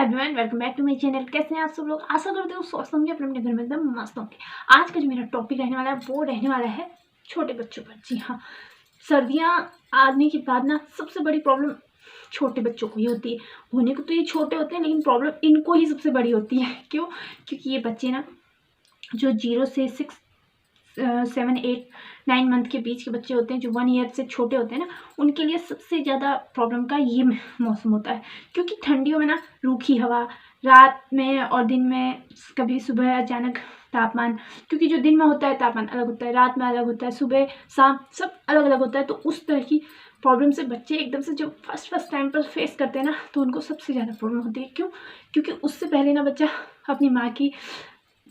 Everyone, welcome back to my channel. कैसे हैं आप सब लोग? आशा करते हो स्वस्थ होंगे, अपने अपने घर में एकदम मस्त होंगे। आज का जो मेरा टॉपिक रहने वाला है वो रहने वाला है छोटे बच्चों पर। जी हाँ, सर्दियाँ आने के बाद ना सबसे बड़ी प्रॉब्लम छोटे बच्चों को ही होती है। होने को तो ये छोटे होते हैं, लेकिन प्रॉब्लम इनको ही सबसे बड़ी होती है। क्यों? क्योंकि ये बच्चे ना जो 0 से 6 7 8 9 मंथ के बीच के बच्चे होते हैं, जो 1 ईयर से छोटे होते हैं ना, उनके लिए सबसे ज़्यादा प्रॉब्लम का ये मौसम होता है। क्योंकि ठंडियों में ना रूखी हवा, रात में और दिन में कभी सुबह अचानक तापमान, क्योंकि जो दिन में होता है तापमान अलग होता है, रात में अलग होता है, सुबह शाम सब अलग अलग होता है। तो उस तरह की प्रॉब्लम से बच्चे एकदम से जब फर्स्ट टाइम पर फेस करते हैं ना, तो उनको सबसे ज़्यादा प्रॉब्लम होती है। क्यों? क्योंकि उससे पहले ना बच्चा अपनी माँ की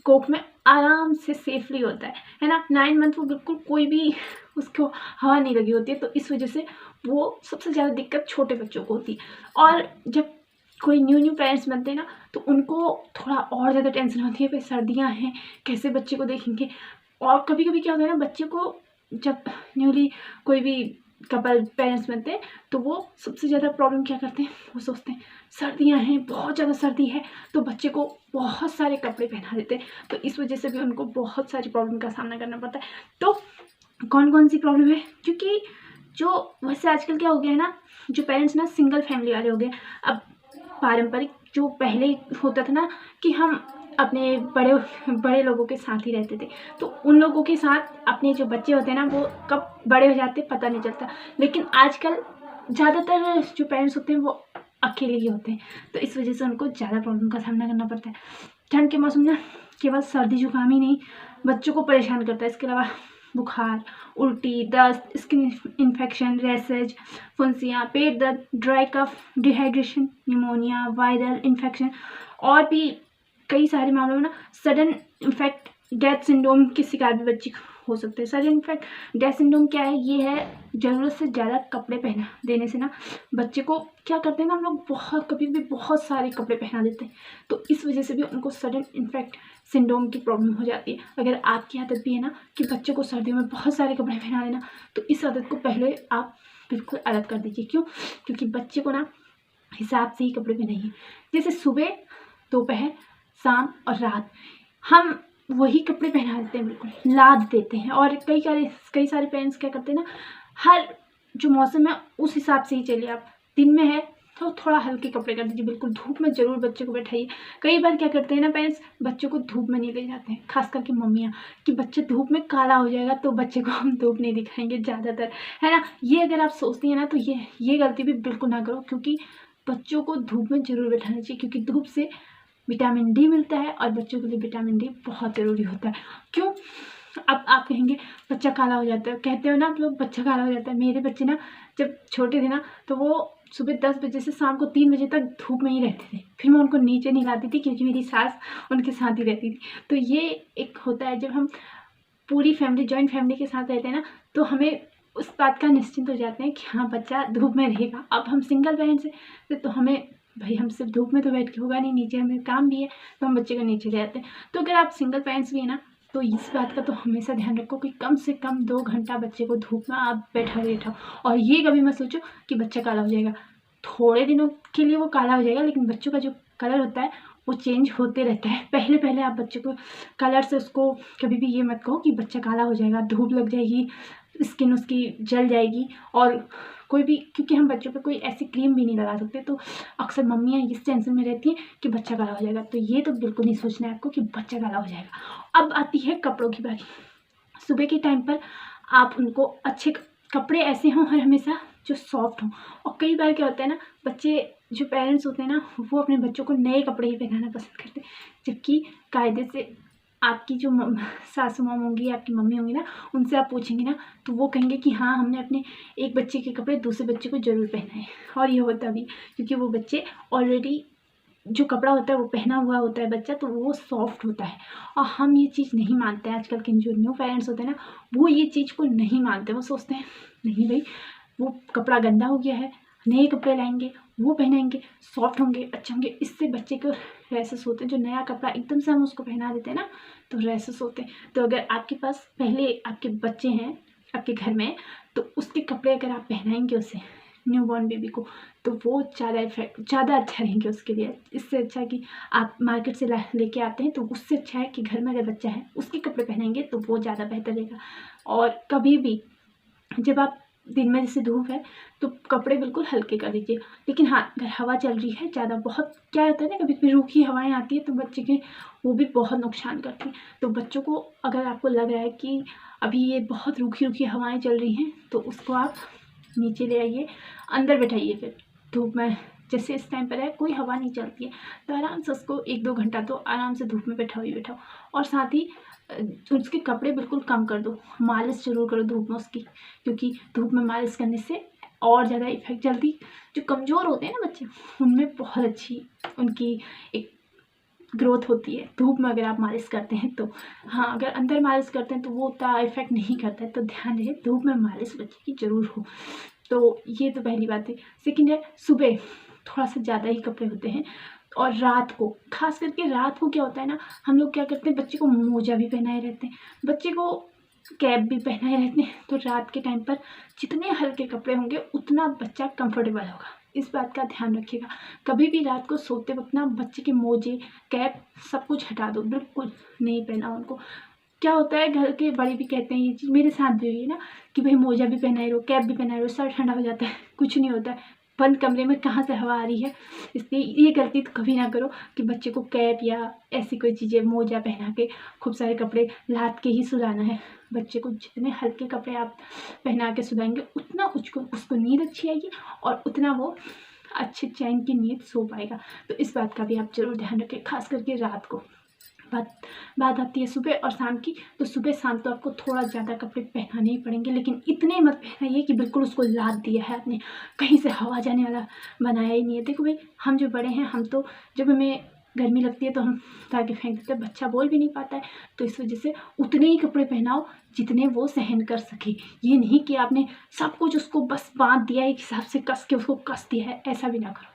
कोख में आराम से सेफली होता है ना। 9 मंथ वो बिल्कुल कोई भी उसको हवा नहीं लगी होती है। तो इस वजह से वो सबसे ज़्यादा दिक्कत छोटे बच्चों को होती है। और जब कोई न्यू पेरेंट्स बनते हैं ना, तो उनको थोड़ा और ज़्यादा टेंशन होती है, भाई सर्दियाँ हैं, कैसे बच्चे को देखेंगे। और कभी कभी क्या होता है ना, बच्चे को जब न्यूली कोई भी कपल पेरेंट्स बनते हैं, तो वो सबसे ज़्यादा प्रॉब्लम क्या करते हैं, वो सोचते हैं सर्दियाँ हैं, बहुत ज़्यादा सर्दी है, तो बच्चे को बहुत सारे कपड़े पहना देते हैं। तो इस वजह से भी उनको बहुत सारी प्रॉब्लम का सामना करना पड़ता है। तो कौन कौन सी प्रॉब्लम है? क्योंकि जो वैसे आजकल क्या हो गया है ना, जो पेरेंट्स ना सिंगल फैमिली वाले हो गए। अब पारंपरिक जो पहले होता था ना, कि हम अपने बड़े बड़े लोगों के साथ ही रहते थे, तो उन लोगों के साथ अपने जो बच्चे होते हैं ना, वो कब बड़े हो जाते पता नहीं चलता। लेकिन आजकल ज़्यादातर जो पेरेंट्स होते हैं वो अकेले ही होते हैं, तो इस वजह से उनको ज़्यादा प्रॉब्लम का सामना करना पड़ता है। ठंड के मौसम में केवल सर्दी जुकाम ही नहीं बच्चों को परेशान करता है, इसके अलावा बुखार, उल्टी, दस्त, स्किन इन्फेक्शन, रैसेज, फुंसियाँ, पेट दर्द, dry cough, dehydration, pneumonia, viral infection और भी कई सारे मामलों में ना सडन इन्फेक्ट डेथ सिंड्रोम के शिकार भी बच्चे हो सकते हैं। सडन इन्फेक्ट डेथ सिंड्रोम क्या है? ये है ज़रूरत से ज़्यादा कपड़े पहना देने से ना बच्चे को क्या करते हैं ना, हम लोग कभी भी बहुत सारे कपड़े पहना देते हैं, तो इस वजह से भी उनको सडन इन्फेक्ट सिंड्रोम की प्रॉब्लम हो जाती है। अगर आपकी आदत भी है ना कि बच्चे को सर्दियों में बहुत सारे कपड़े पहना देना, तो इस आदत को पहले आप बिल्कुल अलग कर दीजिए। क्यों? क्योंकि बच्चे को ना हिसाब से ही कपड़े पहनाइए। जैसे सुबह, दोपहर, शाम और रात हम वही कपड़े पहना देते हैं, बिल्कुल लाद देते हैं। और कई सारे पेरेंट्स क्या करते हैं ना, हर जो मौसम है उस हिसाब से ही चलिए। आप दिन में है तो थोड़ा हल्के कपड़े कर दीजिए, बिल्कुल धूप में ज़रूर बच्चे को बैठाइए। कई बार क्या करते हैं ना पेरेंट्स, बच्चों को धूप में नहीं ले जाते हैं, खास करके मम्मियाँ, कि बच्चे धूप में काला हो जाएगा तो बच्चे को हम धूप नहीं दिखाएंगे ज़्यादातर, है ना। ये अगर आप सोचती हैं ना, तो ये गलती भी बिल्कुल ना करो, क्योंकि बच्चों को धूप में ज़रूर बैठाना चाहिए। क्योंकि धूप से विटामिन डी मिलता है और बच्चों के लिए विटामिन डी बहुत ज़रूरी होता है। क्यों? अब आप कहेंगे बच्चा काला हो जाता है, कहते हो ना आप लोग, बच्चा काला हो जाता है। मेरे बच्चे ना जब छोटे थे ना, तो वो सुबह 10 बजे से शाम को 3 बजे तक धूप में ही रहते थे। फिर मैं उनको नीचे नहीं लाती थी, क्योंकि मेरी सास उनके साथ ही रहती थी। तो ये एक होता है, जब हम पूरी फैमिली, जॉइंट फैमिली के साथ रहते हैं ना, तो हमें उस बात का निश्चिंत हो जाते हैं कि हाँ बच्चा धूप में रहेगा। अब हम सिंगल पेरेंट्स हैं, तो हमें भाई हम सिर्फ धूप में तो बैठ के होगा नहीं, नीचे हमें काम भी है, तो हम बच्चे को नीचे ले आते हैं। तो अगर आप सिंगल पेरेंट्स भी है ना, तो इस बात का तो हमेशा ध्यान रखो कि कम से कम 2 घंटा बच्चे को धूप में आप बैठाओ। और ये कभी मत सोचो कि बच्चा काला हो जाएगा। थोड़े दिनों के लिए वो काला हो जाएगा, लेकिन बच्चों का जो कलर होता है वो चेंज होते रहता है। पहले आप बच्चे को कलर से उसको कभी भी ये मत कहो कि बच्चा काला हो जाएगा, धूप लग जाएगी, स्किन उसकी जल जाएगी। और कोई भी, क्योंकि हम बच्चों पे कोई ऐसी क्रीम भी नहीं लगा सकते, तो अक्सर मम्मियाँ इस टेंशन में रहती हैं कि बच्चा काला हो जाएगा। तो ये तो बिल्कुल नहीं सोचना है आपको कि बच्चा काला हो जाएगा। अब आती है कपड़ों की बारी। सुबह के टाइम पर आप उनको अच्छे कपड़े ऐसे हों हर हमेशा जो सॉफ्ट हों। और कई बार क्या होता है ना, बच्चे जो पेरेंट्स होते हैं ना, वो अपने बच्चों को नए कपड़े ही पहनाना पसंद करते हैं, जबकि कायदे से आपकी जो सासू माँ होंगी, आपकी मम्मी होंगी ना, उनसे आप पूछेंगे ना, तो वो कहेंगे कि हाँ हमने अपने एक बच्चे के कपड़े दूसरे बच्चे को ज़रूर पहनाए। और ये होता भी, क्योंकि वो बच्चे ऑलरेडी जो कपड़ा होता है वो पहना हुआ होता है बच्चा, तो वो सॉफ्ट होता है। और हम ये चीज़ नहीं मानते हैं। आजकल के जो न्यू पेरेंट्स होते हैं ना, वो ये चीज़ को नहीं मानते। वो सोचते हैं नहीं भाई, वो कपड़ा गंदा हो गया है, नए कपड़े लाएंगे, वो पहनाएंगे, सॉफ्ट होंगे, अच्छे होंगे। इससे बच्चे को रैसेस होते हैं। जो नया कपड़ा एकदम से हम उसको पहना देते हैं ना, तो रैसेस होते हैं। तो अगर आपके पास पहले आपके बच्चे हैं आपके घर में, तो उसके कपड़े अगर आप पहनाएंगे उसे, न्यूबॉर्न बेबी को, तो वो ज़्यादा अच्छा रहेंगे उसके लिए। इससे अच्छा कि आप मार्केट से लेके आते हैं, तो उससे अच्छा है कि घर में अगर बच्चा है उसके कपड़े पहनेंगे तो वो ज़्यादा बेहतर रहेगा। और कभी भी जब आप दिन में जैसे धूप है तो कपड़े बिल्कुल हल्के कर दीजिए, लेकिन हाँ अगर हवा चल रही है ज़्यादा, बहुत क्या होता है ना, कभी कभी रूखी हवाएं आती है तो बच्चे के वो भी बहुत नुकसान करती हैं। तो बच्चों को अगर आपको लग रहा है कि अभी ये बहुत रूखी रूखी हवाएं चल रही हैं तो उसको आप नीचे ले आइए, अंदर बैठाइए। फिर धूप में जैसे इस टाइम पर है कोई हवा नहीं चलती है तो आराम से उसको 1-2 घंटा तो आराम से धूप में बैठाओ ही बैठाओ। और साथ ही उसके कपड़े बिल्कुल कम कर दो, मालिश जरूर करो धूप में उसकी, क्योंकि धूप में मालिश करने से और ज़्यादा इफेक्ट, जल्दी जो कमज़ोर होते हैं ना बच्चे उनमें बहुत अच्छी उनकी एक ग्रोथ होती है धूप में अगर आप मालिश करते हैं तो। हाँ अगर अंदर मालिश करते हैं तो वो उतना इफेक्ट नहीं करता है, तो ध्यान रहे धूप में मालिश बच्चे की ज़रूर हो। तो ये तो पहली बात है। सेकेंड है, सुबह थोड़ा सा ज़्यादा ही कपड़े होते हैं, और रात को खास करके रात को क्या होता है ना, हम लोग क्या करते हैं बच्चे को मोजा भी पहनाए रहते हैं, बच्चे को कैप भी पहनाए रहते हैं। तो रात के टाइम पर जितने हल्के कपड़े होंगे उतना बच्चा कंफर्टेबल होगा, इस बात का ध्यान रखिएगा। कभी भी रात को सोते वक्त ना बच्चे के मोजे कैप सब कुछ हटा दो, बिल्कुल नहीं पहना उनको। क्या होता है घर के बड़े भी कहते हैं ये चीज़, मेरे साथ भी हुई है ना कि भाई मोजा भी पहनाए रहो कैप भी पहनाए रहो, सर ठंडा हो जाता है। कुछ नहीं होता है, बंद कमरे में कहाँ से हवा आ रही है। इसलिए ये गलती तो कभी ना करो कि बच्चे को कैप या ऐसी कोई चीज़ें मोजा पहना के खूब सारे कपड़े लाद के ही सुलाना है। बच्चे को जितने हल्के कपड़े आप पहना के सुलाएंगे उतना उसको नींद अच्छी आएगी और उतना वो अच्छे चैन की नींद सो पाएगा। तो इस बात का भी आप जरूर ध्यान रखें, खास करके रात को। बात आती है सुबह और शाम की, तो सुबह शाम तो आपको थोड़ा ज़्यादा कपड़े पहनाने ही पड़ेंगे, लेकिन इतने मत पहनाइए कि बिल्कुल उसको लाद दिया है आपने, कहीं से हवा जाने वाला बनाया ही नहीं है। देखो भाई हम जो बड़े हैं, हम तो जब हमें गर्मी लगती है तो हम ताकि फेंक देते हैं, बच्चा बोल भी नहीं पाता है, तो इस वजह से उतने ही कपड़े पहनाओ जितने वो सहन कर सके। ये नहीं कि आपने सब कुछ उसको बस बांध दिया एक हिसाब से कस के उसको कस दिया है, ऐसा भी ना करो।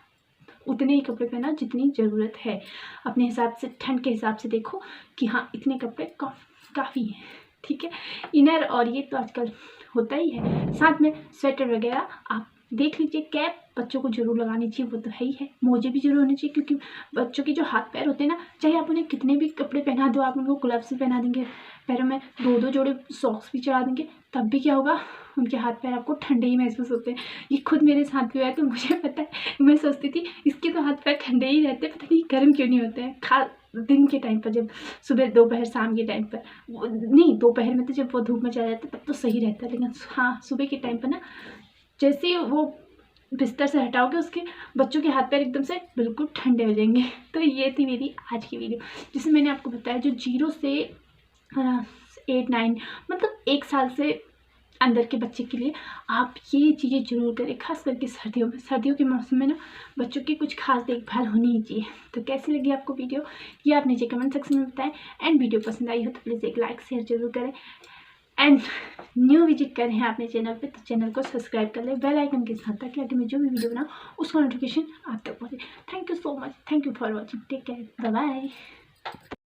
उतने ही कपड़े पहना जितनी ज़रूरत है, अपने हिसाब से ठंड के हिसाब से देखो कि हाँ इतने कपड़े काफ़ी हैं, ठीक है। इनर और ये तो आजकल होता ही है, साथ में स्वेटर वगैरह आप देख लीजिए। कैप बच्चों को जरूर लगानी चाहिए, वो तो है ही है। मोजे भी जरूर होने चाहिए, क्योंकि बच्चों के जो हाथ पैर होते हैं ना, चाहे आप उन्हें कितने भी कपड़े पहना दो, आप उनको ग्लव्स भी पहना देंगे, पैरों में 2-2 जोड़े सॉक्स भी चढ़ा देंगे, तब भी क्या होगा, उनके हाथ पैर आपको ठंडे ही महसूस होते हैं। ये खुद मेरे साथ भी हुआ है, तो मुझे पता है। मैं सोचती थी इसके तो हाथ पैर ठंडे ही रहते, पता नहीं गर्म क्यों नहीं होते हैं। दिन के टाइम पर, जब सुबह दोपहर शाम के टाइम पर, नहीं दोपहर में तो जब वो धूप में चला जाता है तब तो सही रहता है, लेकिन हाँ सुबह के टाइम पर ना जैसे ही वो बिस्तर से हटाओगे उसके बच्चों के हाथ पैर एकदम से बिल्कुल ठंडे हो जाएंगे। तो ये थी मेरी आज की वीडियो, जिसमें मैंने आपको बताया जो 0 से 8-9 मतलब 1 साल से अंदर के बच्चे के लिए आप ये चीज़ें जरूर करें, खास करके सर्दियों में। सर्दियों के मौसम में ना बच्चों की कुछ खास देखभाल होनी ही चाहिए। तो कैसी लगी आपको वीडियो, ये आप नीचे कमेंट सेक्शन में बताएं। एंड वीडियो पसंद आई हो तो प्लीज़ एक लाइक शेयर जरूर करें। एंड न्यू विजिट कर रहे हैं अपने चैनल पे तो चैनल को सब्सक्राइब कर लें बेल आइकन के साथ, ताकि आगे मैं जो भी वीडियो बनाऊँ उसका नोटिफिकेशन आप तक पहुँचे। Thank you so much, thank you for watching, take care, bye bye.